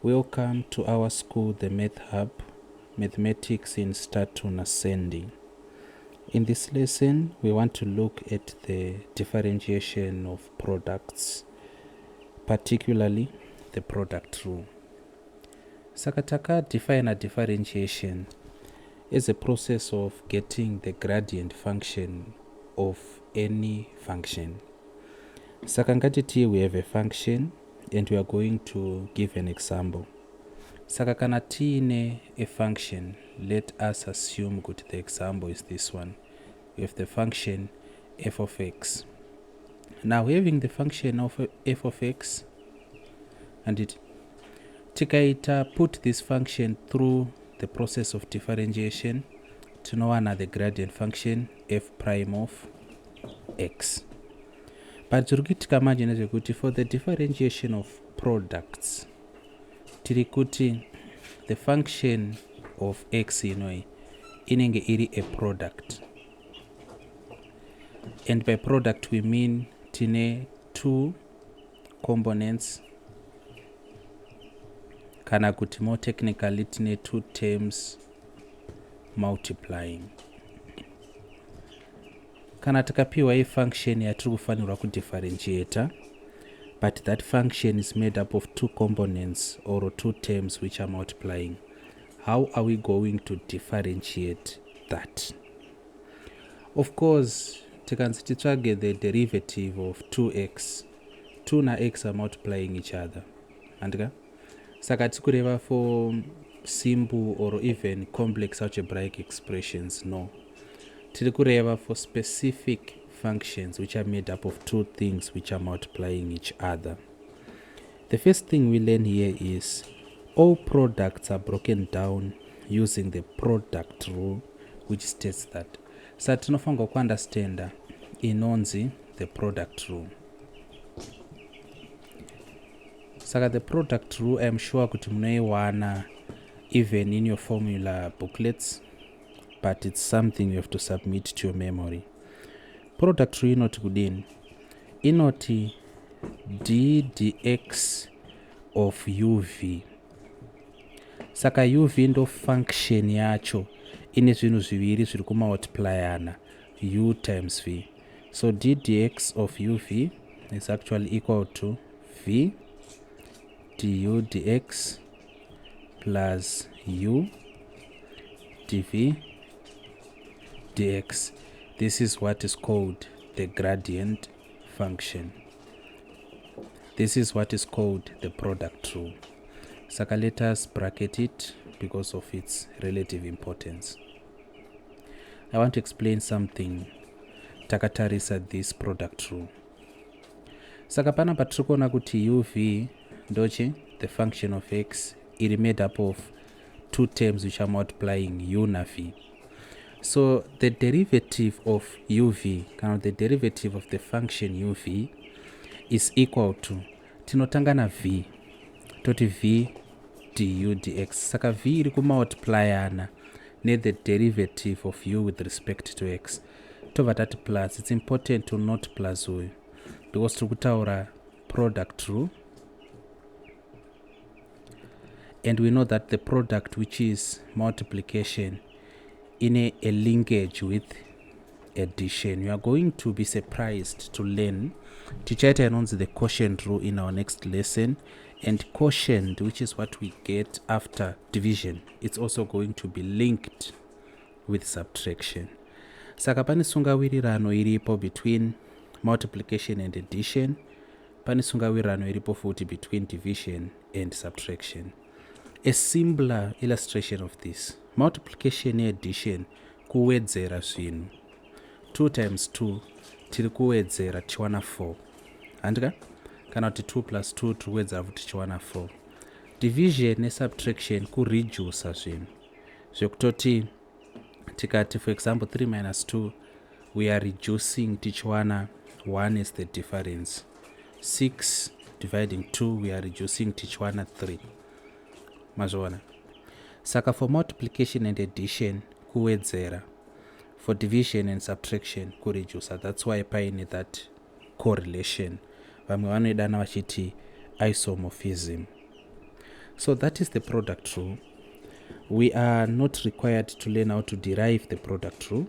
Welcome to our school, the Math Hub, Mathematics in Start to Ascending. In this lesson, we want to look at the differentiation of products, particularly the product rule. Sakataka define a differentiation as a process of getting the gradient function of any function. Sakangatiti, we have a function and we are going to give an example. Saka kana tiine a function, let us assume that the example is this one. We have the function f of x. Now having the function of f of x, and it tikaita put this function through the process of differentiation to know another gradient function f prime of x. But for the differentiation of products, the function of x inenge iri a product. And by product we mean tine two components, kana kuti more technically tine two terms multiplying. Kana takapiwa a function yatiri kufanirwa kudifferentiata, but that function is made up of two components or two terms which are multiplying. How are we going to differentiate that? Of course, tikanzi the derivative of 2x. 2 na x are multiplying each other. Andika? Saka tikureva for simple or even complex algebraic expressions, no. Tirikureva for specific functions which are made up of two things which are multiplying each other. The first thing we learn here is all products are broken down using the product rule, which states that satinofango ku understand inonzi the product rule. Saka the product rule, I am sure kuti munoiwana even in your formula booklets, but it's something you have to submit to your memory. Product rule inoti kudini? Inoti d dx of uv. Saka uv ndo function yacho ine zvinhu zviviri zviri kumultiplyana, u times v. So d dx of uv is actually equal to v du dx plus u dv dx. This is what is called the gradient function. This is what is called the product rule. Saka let us bracket it because of its relative importance. I want to explain something takatarisa this product rule. Saka pana patrikona kuti uv ndochi the function of x is made up of two terms which are multiplying u na v. So the derivative of uv, the derivative of the function uv is equal to tinotanga na v, toti v du dx. Saka v iri kumultiplyana ne the derivative of u with respect to x. Tova that plus, it's important to note plus uyu because tikutaura product rule, and we know that the product which is multiplication in a linkage with addition. You are going to be surprised to learn tichaita announce the quotient rule in our next lesson, and quotient, which is what we get after division, it's also going to be linked with subtraction. Saka pani sungawirirano iripo between multiplication and addition, pani sungawirirano iripo futi between division and subtraction. A simpler illustration of this: multiplication and addition kuwedzera zvinhu. 2 times 2 tiri kuwedzera tichiwana 4. Andika? Kana kuti 2 plus 2 tiri kuwedzera futi tichiwana 4. Division ne subtraction kureduce zvinhu. Zvekutoti tikati for example 3 minus 2 we are reducing tichiwana 1 is the difference. 6 dividing 2 we are reducing tichiwana 3. Mazwana. Saka for multiplication and addition kuwedzera, for division and subtraction kureduce. That's why paine that correlation vamwe vanoidana vachiti isomorphism. So that is the product rule. We are not required to learn how to derive the product rule.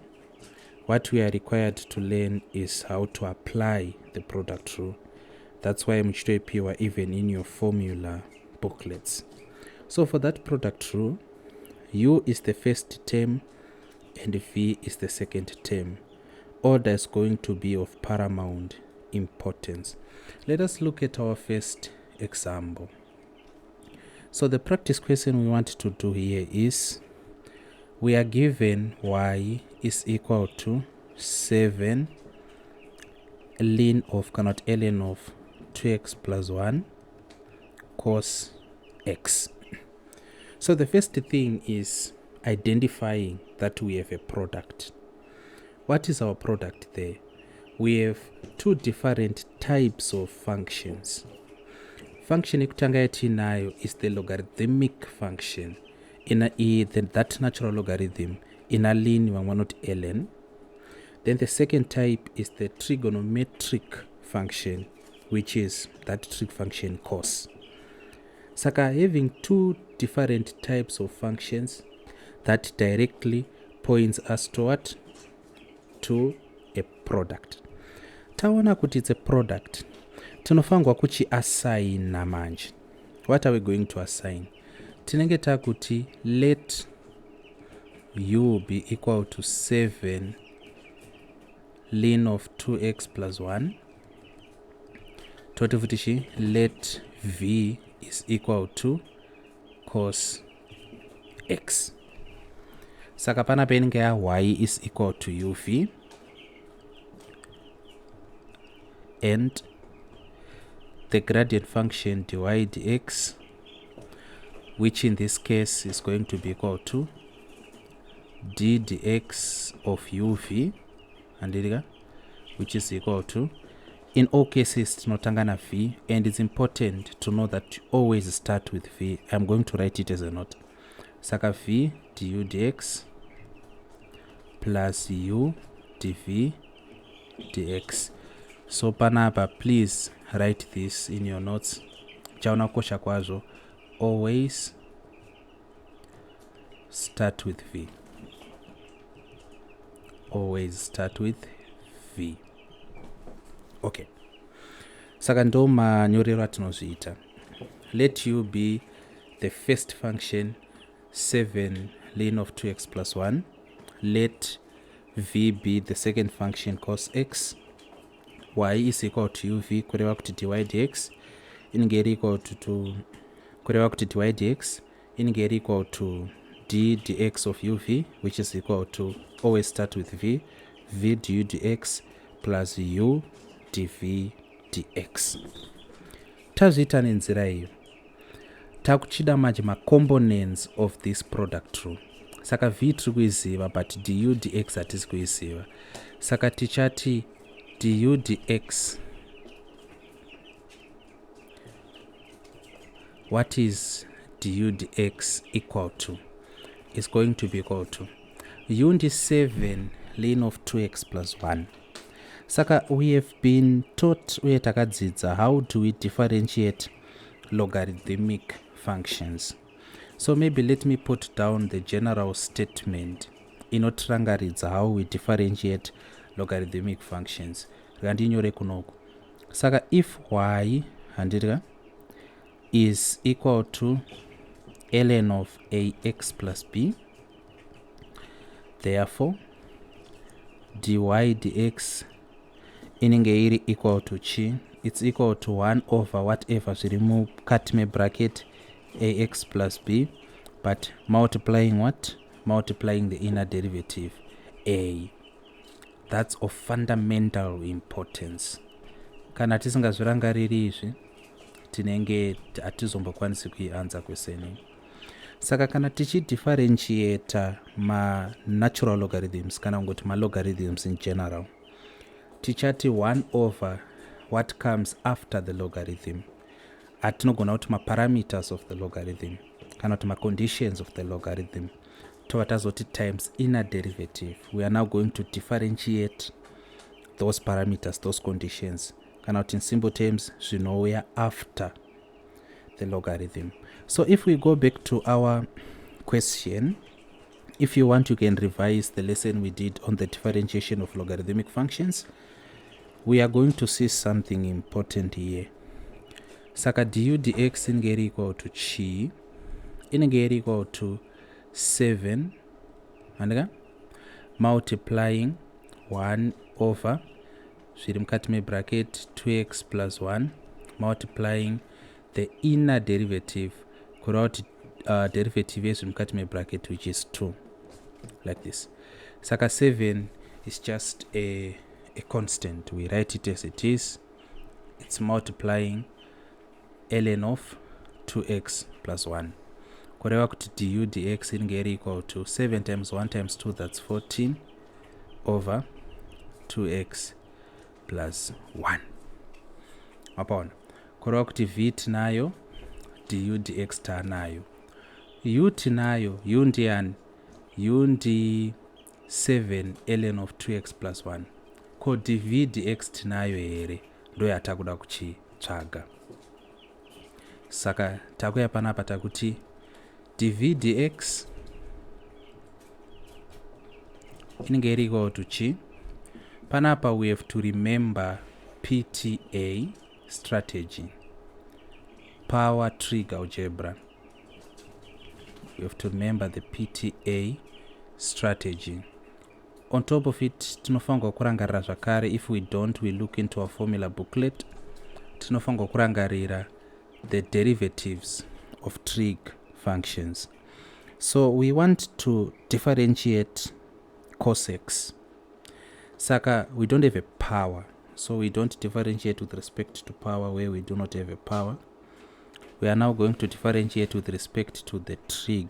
What we are required to learn is how to apply the product rule. That's why Tapiwa even in your formula booklets. So for that product rule, U is the first term and V is the second term. Order is going to be of paramount importance. Let us look at our first example. So the practice question we want to do here is, we are given y is equal to 7 ln of ln of 2x plus 1 cos x. So the first thing is identifying that we have a product. What is our product there? We have two different types of functions. Function ekutanga yatinayo is the logarithmic function. That natural logarithm in a ln vamwe not ln. Then the second type is the trigonometric function, which is that trig function cos. Saka having two different types of functions, that directly points us to what? To a product. Taona kuti it's a product, tinofangwa kuchi assign manje. What are we going to assign? Tinenge takuti let u be equal to 7 ln of 2x plus 1. Totifutishi let v is equal to cos x. Saka pana penenge ya y is equal to uv and the gradient function dy dx, which in this case is going to be equal to d dx of uv, and which is equal to, in all cases tinotangana v, and it's important to know that you always start with v. I'm going to write it as a note. Saka v du dx plus u dv dx. So panapa, please write this in your notes. Chauna kosha kwazo, always start with v. Always start with v. Okay. Saka ndo manyorero atinozviita. Let u be the first function 7 ln of 2x plus 1. Let v be the second function cos x. Y is equal to uv kureva kuti dy dx inenge iri equal to kureva kuti dy dx inenge iri equal to d dx of uv, which is equal to, always start with v du dx plus u dv dx. Tazviita nenzira iyo. Takuchida manje components of this product rule. Saka v tiri kuiziva but du dx hatisi kuiziva. Saka tichati du dx, what is du dx equal to? Is going to be equal to u ndi 7 ln of 2x plus 1. Saka we have been taught, uye takadzidza, how do we differentiate logarithmic functions. So maybe let me put down the general statement inotirangaridza how we differentiate logarithmic functions. Randinyore kunoku. Saka if y is equal to ln of ax plus b, therefore dy dx inenge iri equal to chi, it's equal to 1 over whatever zviri mukati mebracket ax plus b, but multiplying what? Multiplying the inner derivative a. That's of fundamental importance. Kana tisingazvirangariri izvi tinenge hatizombokwanisi kuianza question. Saka kana tichidifferentiate ma natural logarithms kana ngoti ma logarithms in general, tichati 1 over what comes after the logarithm. Atinogona kuti ma parameters of the logarithm kana kuti ma conditions of the logarithm totazoti times inner derivative. We are now going to differentiate those parameters, those conditions. Kana kuti in simple terms, we know we are after the logarithm. So if we go back to our question, if you want, you can revise the lesson we did on the differentiation of logarithmic functions. We are going to see something important here. Saka du dx inenge equal to chi, inenge equal to 7 multiplying 1 over zviri mukati mebracket 2x plus 1 multiplying the inner derivative kureva kuti derivative yezviri mukati mebracket which is 2 like this. Saka 7 is just a constant. We write it as it is. It's multiplying ln of 2x plus 1 kureva kuti du dx inenge equal to 7 times 1 times 2, that's 14 over 2x plus 1. Apona kureva kuti v tinayo, du dx tanayo, u tinayo, u ndiani, u ndi 7 ln of 2x plus 1. Ko dv dx tinayo here ndo yatakuda kuchitsvaga. Saka takuya panapa takuti dv dx inenge equal to chi. Panapa we have to remember PTA strategy, power trig algebra. We have to remember the PTA strategy. On top of it, tinofanirwa kurangarira zvakare. If we don't, we look into our formula booklet. Tinofanirwa kurangarira the derivatives of trig functions. So we want to differentiate cos x. Saka we don't have a power, so we don't differentiate with respect to power where we do not have a power. We are now going to differentiate with respect to the trig.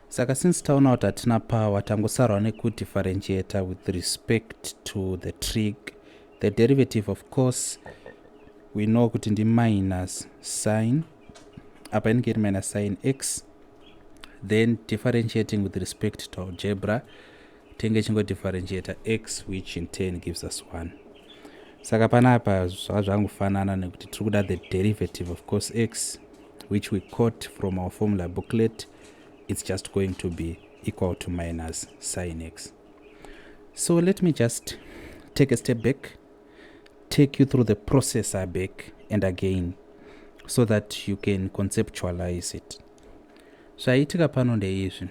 Saka since taona kuti hatina power, tangosarwa nekudifferentiate with respect to the trig. The derivative of course we know kuti ndi minus sine, apa inenge iri minus sine x. Then differentiating with respect to algebra, tenge chingo differentiate x, which in turn gives us 1. Saka panapa zvangofanana nekuti tiri kuda the derivative of cos x, which we caught from our formula booklet. It's just going to be equal to minus sine x. So let me just take a step back, take you through the process back and again, so that you can conceptualize it. Zvaitika pano ndeizvi.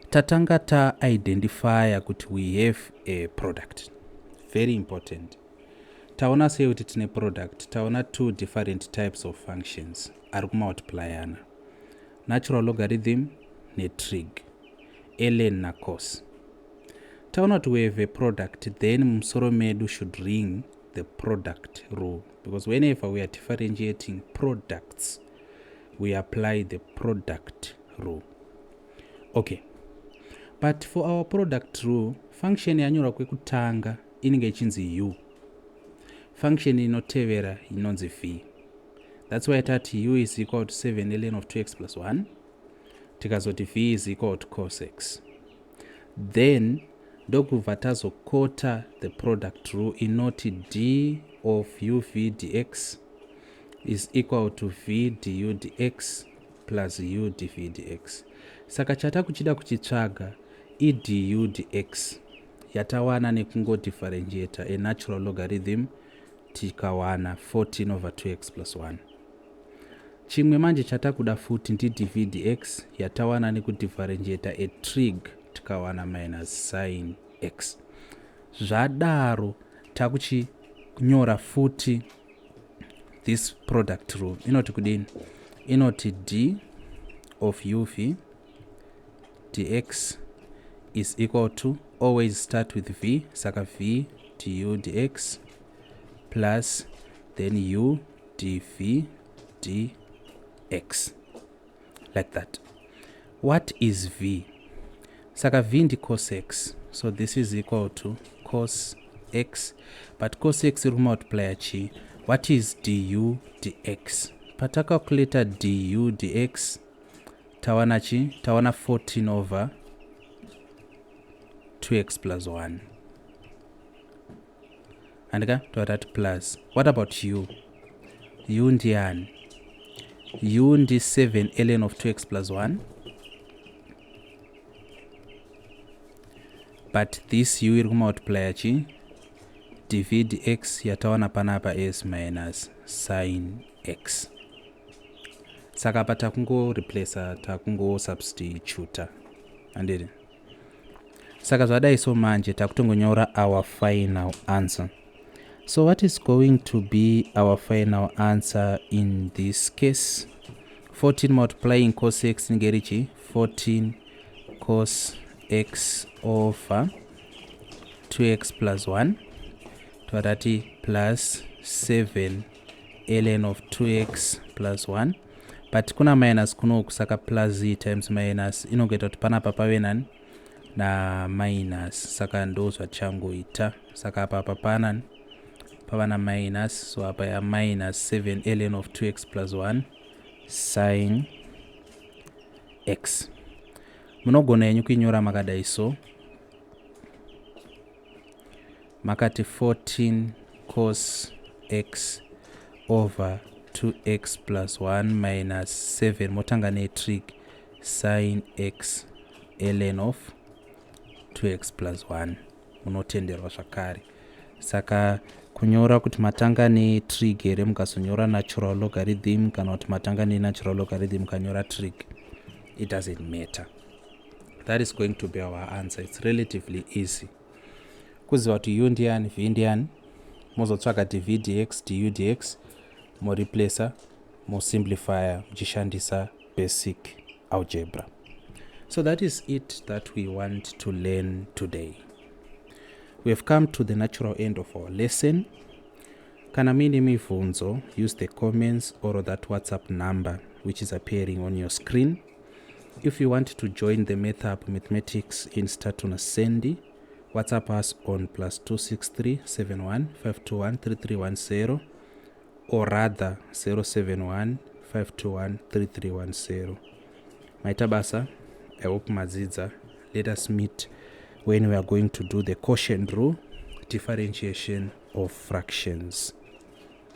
Tatanga ta-identifya kuti we have a product. Very important. Taona sei kuti tine product. Taona two different types of functions ari kumultiplyana. Natural logarithm ne trig. ln na cos. Taona kuti we have a product, then musoro medu should ring the product rule. Because whenever we are differentiating products, we apply the product rule. Okay. But for our product rule, function yanyorwa kwekutanga inenge ichinzi u. Function inotevera inonzi v. That's why tati u is equal to 7 ln of 2x plus 1. Tikazoti v is equal to cos x. Then ndokubva tazokota the product rule inoti d of uv dx is equal to v du dx plus u dv dx. Saka chatakuchida kuchitsvaga I du dx yatawana nekungo differentiate a natural logarithm tikawana 14 over 2x plus 1. Chimwe manje chatakuda futi ndi dv dx yatawana nekudifferentiate a trig tikawana minus sine x. Zvadaro takuchinyora futi this product rule. Inoti kudini? Inoti d of uv dx is equal to, always start with v, saka v du dx plus then u dv dx. Like that. What is v? Saka v ndi cos x. So this is equal to cos x. But cos x will multiply chi. What is du dx? Pata calculator du dx. Tawana chi? Tawana 14 over 2x plus 1. andika totati plus. What about u? U ndiani? U ndi 7 ln of 2x plus 1, but this u iri kumultiply chi divide x yataona panapa as minus sin x. Saka apa takungo replace, takungo substitute. Andiri. Saka zvadai so manje takutongonyora our final answer. So what is going to be our final answer in this case? 14 multiplying cos x ngerichi 14 cos x over 2x plus 1 twadati plus 7 ln of 2x plus 1, but kuna minus kunoku saka plus z times minus inogeta kuti panapa pave nani na minus, saka ndo zvachangoita. Saka apa panani pava na minus, so apa ya minus 7 ln of 2x plus 1 sin x. Munogona yenyu kuinyora makadai so makati 14 cos x over 2x plus 1 minus 7 motanga netrig sin x ln of 2x plus 1 munotenderwa zvakare. Saka kunyora kuti matanga netrig here mukazonyora natural logarithm kana kuti matanga natural logarithm kanyora trig, it doesn't matter. That is going to be our answer. It's relatively easy. Kuziva kuti u ndiani, v ndiani, mozotsvaga divide x du dx, moreplacer, mosimplifier, mchishandisa basic algebra. So that is it that we want to learn today. We have come to the natural end of our lesson. Kana mini mibvunzo, use the comments or that WhatsApp number which is appearing on your screen. If you want to join the MathHub Mathematics Insta Tuna Sandy, WhatsApp us on +263 71 521 3310 or rather 071 521 3310. Maitabasa, I hope Mazidza. Let us meet when we are going to do the quotient rule, differentiation of fractions.